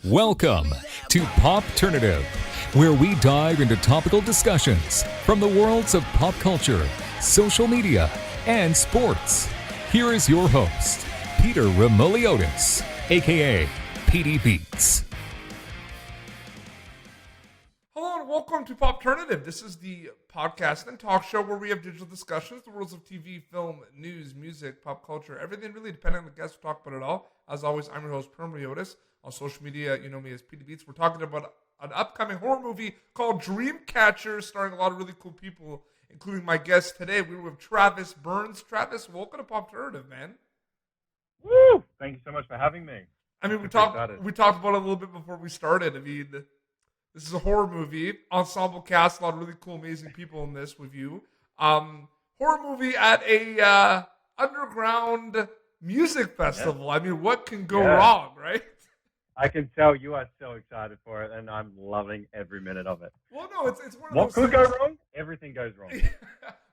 Welcome to Popternative, where we dive into topical discussions from the worlds of pop culture, social media, and sports. Here is your host, Peter Remoliotis, aka PD Beats. Hello and welcome to Popternative. This is the podcast and talk show where we have digital discussions, the worlds of TV, film, news, music, pop culture, everything really, depending on the guest, we talk about it all. As always, I'm your host, Remoliotis. On social media, you know me as PD Beats. We're talking about an upcoming horror movie called Dreamcatcher, starring a lot of really cool people, including my guest today. We were with Travis Burns. Travis, welcome to Popternative, man. Woo! Thank you so much for having me. I mean, we talked about it a little bit before we started. I mean, this is a horror movie, ensemble cast, a lot of really cool, amazing people in this with you. Horror movie at a underground music festival. Yeah. I mean, what can go wrong, right? I can tell you are so excited for it, and I'm loving every minute of it. Well, no, it's one of those What could things. go wrong? Everything goes wrong.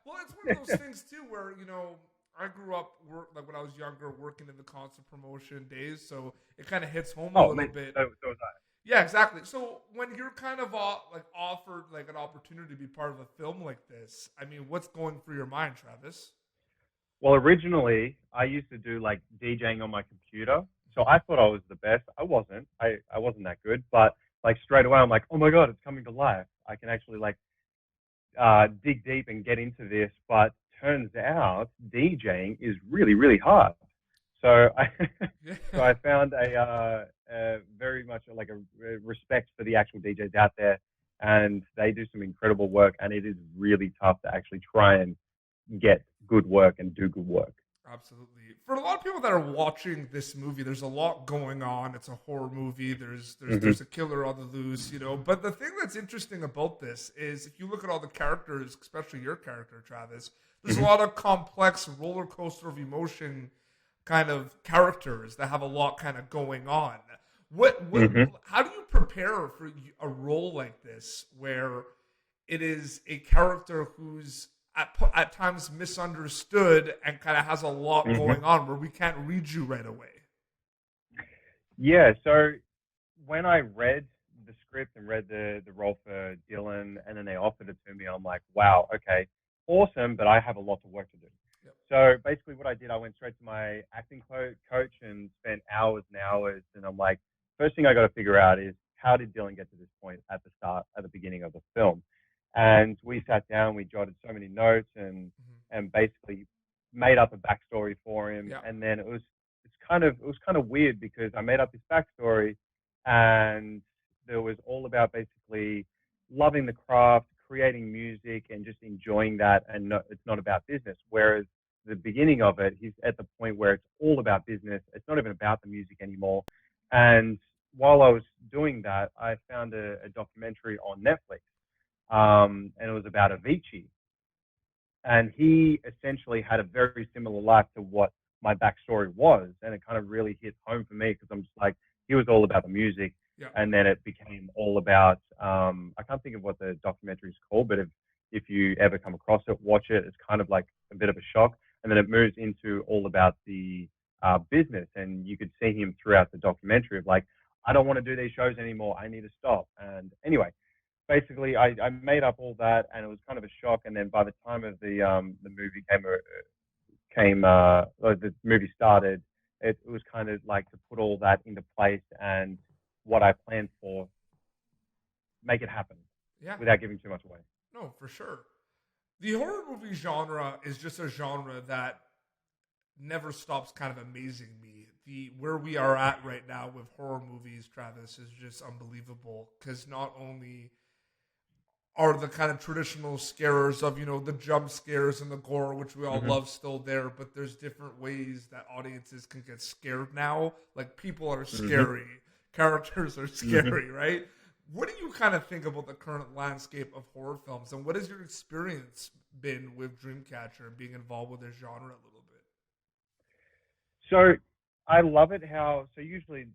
Well, it's one of those things, too, where, you know, I grew up, like when I was younger, working in the concert promotion days, so it kind of hits home a little bit. So was I. Yeah, exactly. So when you're kind of offered like an opportunity to be part of a film like this, I mean, what's going through your mind, Travis? Well, originally, I used to do like DJing on my computer, so I thought I was the best. I wasn't. I wasn't that good, but like straight away, I'm like, oh my God, it's coming to life. I can actually like dig deep and get into this, but turns out DJing is really, really hard. So I found a very much like a respect for the actual DJs out there, and they do some incredible work, and it is really tough to actually try and get good work and do good work. Absolutely. For a lot of people that are watching this movie, there's a lot going on. It's a horror movie. There's a killer on the loose, you know. But the thing that's interesting about this is if you look at all the characters, especially your character, Travis, there's a lot of complex roller coaster of emotion kind of characters that have a lot kind of going on. How do you prepare for a role like this where it is a character who's at times misunderstood and kind of has a lot going on where we can't read you right away? Yeah, so when I read the script and read the role for Dylan and then they offered it to me, I'm like, wow, okay, awesome, but I have a lot of work to do. Yep. So basically what I did, I went straight to my acting coach and spent hours and hours, and I'm like, first thing I got to figure out is how did Dylan get to this point at the beginning of the film? And we sat down, we jotted so many notes and basically made up a backstory for him. Yeah. And then it was kind of weird because I made up this backstory and it was all about basically loving the craft, creating music and just enjoying that. And it's not about business. Whereas the beginning of it, he's at the point where it's all about business. It's not even about the music anymore. And while I was doing that, I found a documentary on Netflix. And it was about Avicii. And he essentially had a very similar life to what my backstory was. And it kind of really hit home for me because I'm just like, he was all about the music. Yeah. And then it became all about, I can't think of what the documentary is called, but if you ever come across it, watch it. It's kind of like a bit of a shock. And then it moves into all about the business. And you could see him throughout the documentary of like, I don't want to do these shows anymore. I need to stop. And anyway, basically, I made up all that, and it was kind of a shock. And then by the time of the movie the movie started, it was kind of like to put all that into place and what I planned for, make it happen, without giving too much away. No, for sure. The horror movie genre is just a genre that never stops kind of amazing me. Where we are at right now with horror movies, Travis, is just unbelievable because not only are the kind of traditional scarers of, you know, the jump scares and the gore, which we all love, still there, but there's different ways that audiences can get scared now. Like, people are scary. Characters are scary, right? What do you kind of think about the current landscape of horror films, and what has your experience been with Dreamcatcher and being involved with this genre a little bit? So I love it so usually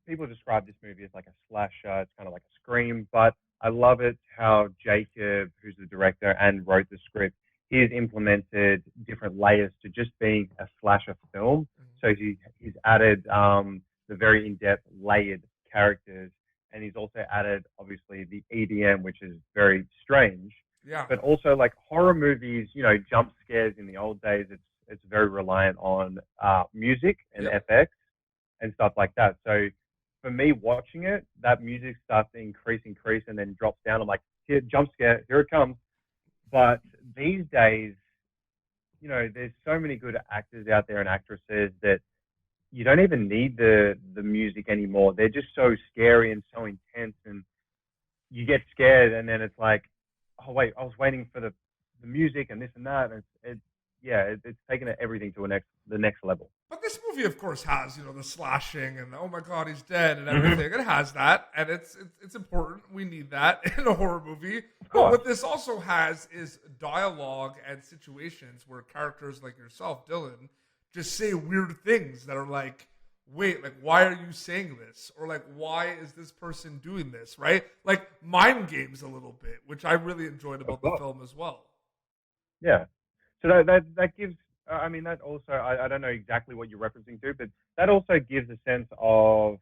people describe this movie as like a slasher. It's kind of like a Scream, but I love it how Jacob, who's the director and wrote the script, he's implemented different layers to just being a slasher film. So he's added the very in-depth layered characters, and he's also added obviously the EDM, which is very strange. Yeah. But also like horror movies, jump scares in the old days, it's very reliant on music and FX and stuff like that. So for me watching it, that music starts to increase, and then drops down. I'm like, here, jump scare, here it comes. But these days, there's so many good actors out there and actresses that you don't even need the music anymore. They're just so scary and so intense, and you get scared, and then it's like, oh wait, I was waiting for the music and this and that, and it's taken everything to the next level. But this movie, of course, has the slashing and oh my god, he's dead and everything. It has that, and it's important. We need that in a horror movie. But what this also has is dialogue and situations where characters like yourself, Dylan, just say weird things that are like, wait, like, why are you saying this? Or like, why is this person doing this, right? Like mind games a little bit, which I really enjoyed about the film as well. Yeah. So that gives, that also, I don't know exactly what you're referencing to, but that also gives a sense of,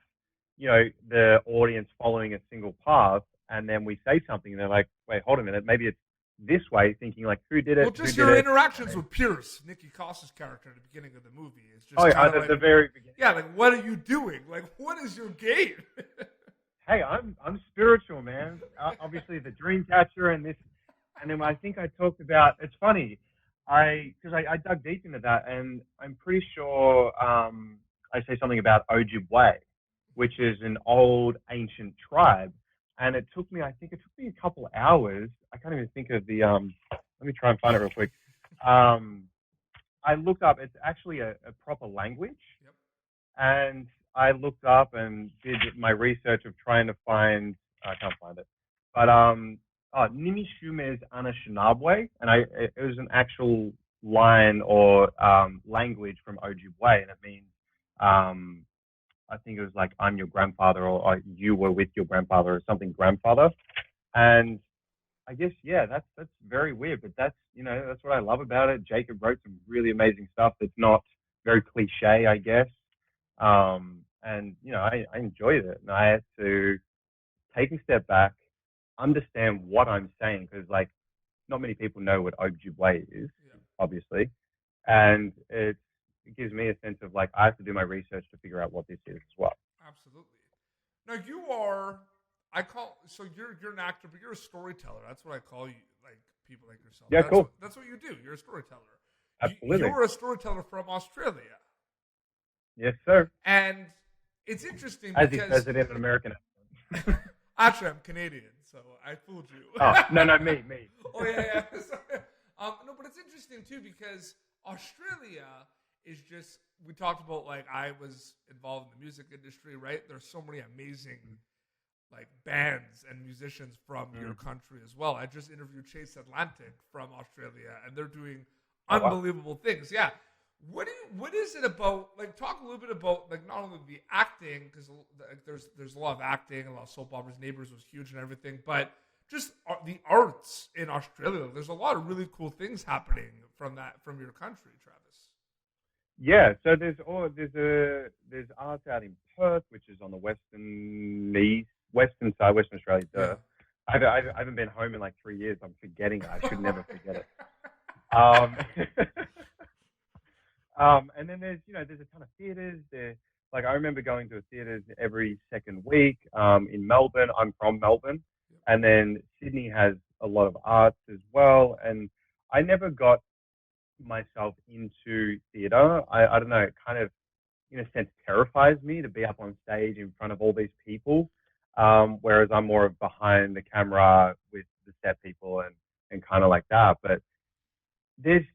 the audience following a single path, and then we say something and they're like, wait, hold a minute, maybe it's this way, thinking like, who did it? Well, just your interactions with Pierce, Nikki Costa's character at the beginning of the movie, is just at the very beginning. Yeah, like, what are you doing? Like, what is your game? Hey, I'm spiritual, man. Obviously, the Dreamcatcher and this, and then I think I talked about. It's funny, because I dug deep into that, and I'm pretty sure I say something about Ojibwe, which is an old ancient tribe. And it took me a couple of hours. I can't even think of the, let me try and find it real quick. I looked up, it's actually a proper language. Yep. And I looked up and did my research of trying to find, I can't find it. But, Nimishume is Anishinaabe, and it was an actual line or language from Ojibwe, and it means, I think it was like, I'm your grandfather, or you were with your grandfather, or something grandfather. And I guess, that's very weird, but that's what I love about it. Jacob wrote some really amazing stuff that's not very cliche, I guess. And, I enjoyed it, and I had to take a step back, understand what I'm saying, because like, not many people know what Ojibwe is, obviously. And it gives me a sense of like, I have to do my research to figure out what this is as well. Absolutely. Now you're an actor, but you're a storyteller. That's what I call you, like people like yourself. Yeah, cool. That's what you do. You're a storyteller. Absolutely. You're a storyteller from Australia. Yes, sir. And it's interesting as because... he says it in an American accent. Actually, I'm Canadian, so I fooled you. Oh, no, me. Oh, yeah. No, but it's interesting, too, because Australia is just, we talked about, like, I was involved in the music industry, right? There's so many amazing, like, bands and musicians from your country as well. I just interviewed Chase Atlantic from Australia, and they're doing unbelievable things. Yeah. What is it about, like, talk a little bit about, like, not only the acting, because like, there's a lot of acting, a lot of soap operas, Neighbours was huge and everything, but just the arts in Australia. There's a lot of really cool things happening from your country, Travis. Yeah, so there's arts out in Perth, which is on the western side, Western Australia. Yeah. I haven't been home in like 3 years. I'm forgetting it. I should never forget it. And then there's a ton of theaters there. Like I remember going to theaters every second week in Melbourne. I'm from Melbourne. And then Sydney has a lot of arts as well. And I never got myself into theater. I don't know, it kind of, in a sense, terrifies me to be up on stage in front of all these people. Whereas I'm more of behind the camera with the set people and kind of like that. But there's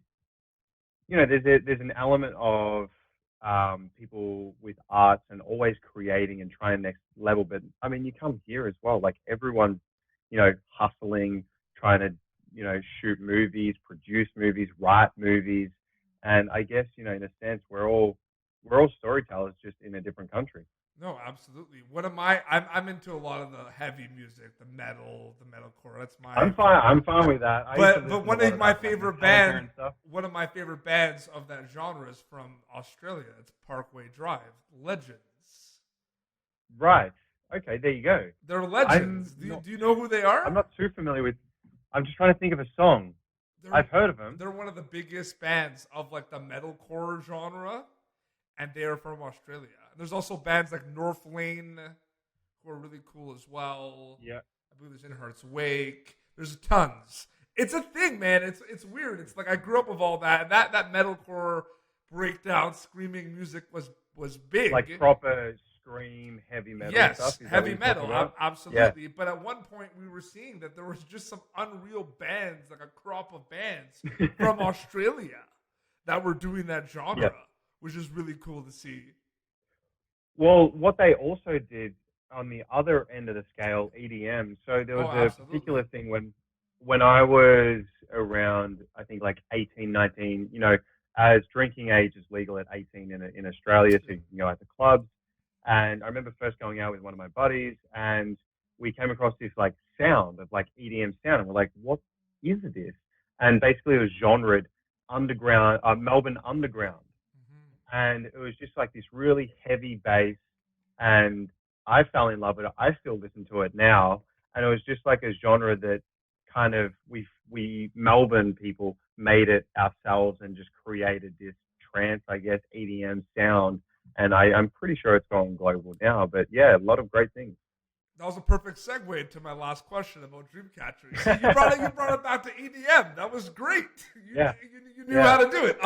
an element of people with arts and always creating and trying next level. But I mean, you come here as well, like everyone's, hustling, trying to, shoot movies, produce movies, write movies. And I guess, in a sense, we're all storytellers, just in a different country. No, absolutely. I'm into a lot of the heavy music, the metalcore. That's my. I'm fine with that. But one of my favorite bands of that genre is from Australia. It's Parkway Drive, Legends. Right. Okay, there you go. They're legends. Do you know who they are? I'm not too familiar with. I'm just trying to think of a song. I've heard of them. They're one of the biggest bands of like the metalcore genre, and they're from Australia. There's also bands like North Lane, who are really cool as well. Yeah. I believe there's In Heart's Wake. There's tons. It's a thing, man. It's weird. It's like I grew up with all that. And that metalcore breakdown, screaming music was big. Like proper scream, heavy metal stuff. Yes, heavy metal, absolutely. Yeah. But at one point, we were seeing that there was just some unreal bands, like a crop of bands from Australia that were doing that genre, which is really cool to see. Well, what they also did on the other end of the scale, EDM. So there was a particular thing when I was around, I think like 18, 19, as drinking age is legal at 18 in Australia, so you can go out to clubs. And I remember first going out with one of my buddies, and we came across this like sound of like EDM sound, and we're like, "What is this?" And basically, it was genred underground, Melbourne underground, and it was just like this really heavy bass. And I fell in love with it. I still listen to it now, and it was just like a genre that kind of we Melbourne people made it ourselves and just created this trance, I guess, EDM sound. And I'm pretty sure it's going global now. But yeah, a lot of great things. That was a perfect segue to my last question about Dreamcatcher. So you brought it back to EDM. That was great. You knew how to do it.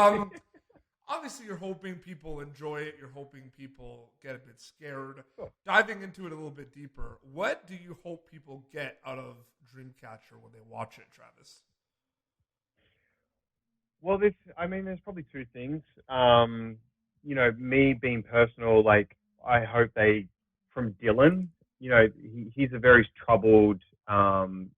Obviously, you're hoping people enjoy it. You're hoping people get a bit scared. Sure. Diving into it a little bit deeper, what do you hope people get out of Dreamcatcher when they watch it, Travis? Well, there's probably two things. Me being personal, like I hope from Dylan, he's a very troubled person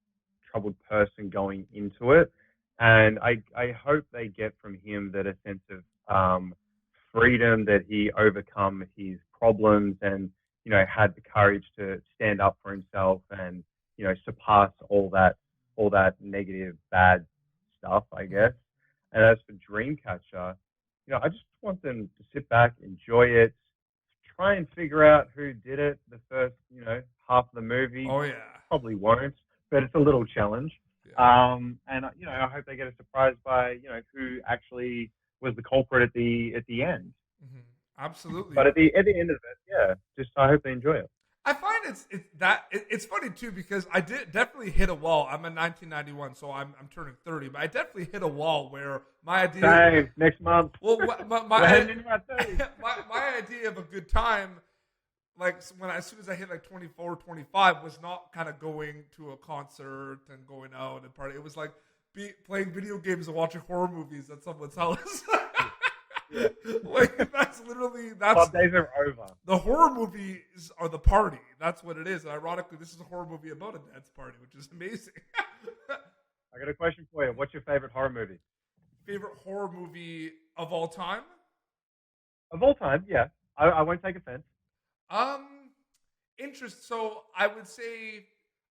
going into it. And I hope they get from him that a sense of freedom, that he overcome his problems and, had the courage to stand up for himself and, surpass all that negative, bad stuff, I guess. And as for Dreamcatcher, I just want them to sit back, enjoy it, try and figure out who did it the first, half of the movie. Oh, yeah. Probably won't, but it's a little challenge. Yeah. And I hope they get a surprise by, who actually was the culprit at the end. Mm-hmm. Absolutely. But at the end of it, just I hope they enjoy it. I find it's funny too, because I did definitely hit a wall. I'm in 1991, so I'm turning 30, but I definitely hit a wall where my idea. Same, next month. Well, my idea of a good time, like as soon as I hit like 24, 25, was not kind of going to a concert and going out and party. It was like playing video games and watching horror movies at someone's house. Yeah. Like that's Club days are over. The horror movies are the party. That's what it is. And ironically, this is a horror movie about a dance party, which is amazing. I got a question for you. What's your favorite horror movie? Favorite horror movie of all time? Of all time, yeah. I won't take offense. So I would say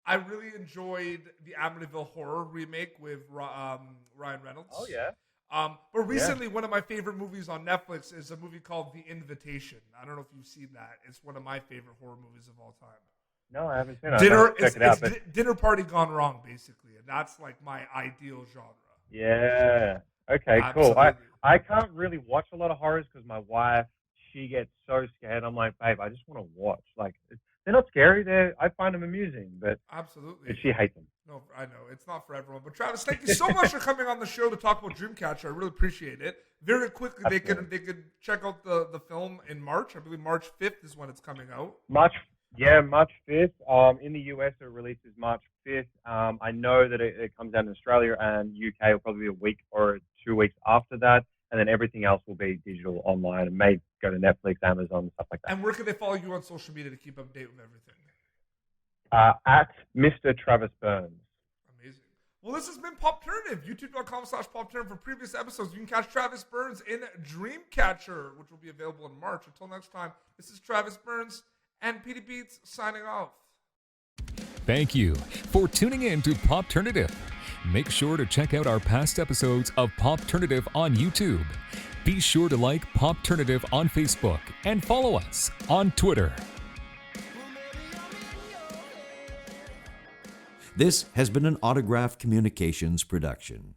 I really enjoyed the Amityville Horror remake with Ryan Reynolds. Oh yeah. But recently, one of my favorite movies on Netflix is a movie called The Invitation. I don't know if you've seen that. It's one of my favorite horror movies of all time. No, I haven't seen it. It's Dinner Party Gone Wrong, basically, and that's like my ideal genre. Yeah. Okay. Absolutely. Cool. I can't really watch a lot of horrors because my wife, she gets so scared. I'm like, babe, I just want to watch. Like, they're not scary. I find them amusing, but absolutely, but she hates them. No, I know it's not for everyone. But Travis, thank you so much for coming on the show to talk about Dreamcatcher. I really appreciate it. Very quickly, Absolutely. they could check out the film in March. I believe March 5th is when it's coming out. March 5th. In the US, it releases March 5th. I know that it comes out in Australia and UK will probably be a week or 2 weeks after that. And then everything else will be digital online and may go to Netflix, Amazon, stuff like that. And where can they follow you on social media to keep up to date with everything? At Mr. Travis Burns. Amazing. Well, this has been Popternative. YouTube.com/Popternative for previous episodes. You can catch Travis Burns in Dreamcatcher, which will be available in March. Until next time, this is Travis Burns and Petey Beats signing off. Thank you for tuning in to Popternative. Make sure to check out our past episodes of Popternative on YouTube. Be sure to like Popternative on Facebook and follow us on Twitter. This has been an Autograph Communications production.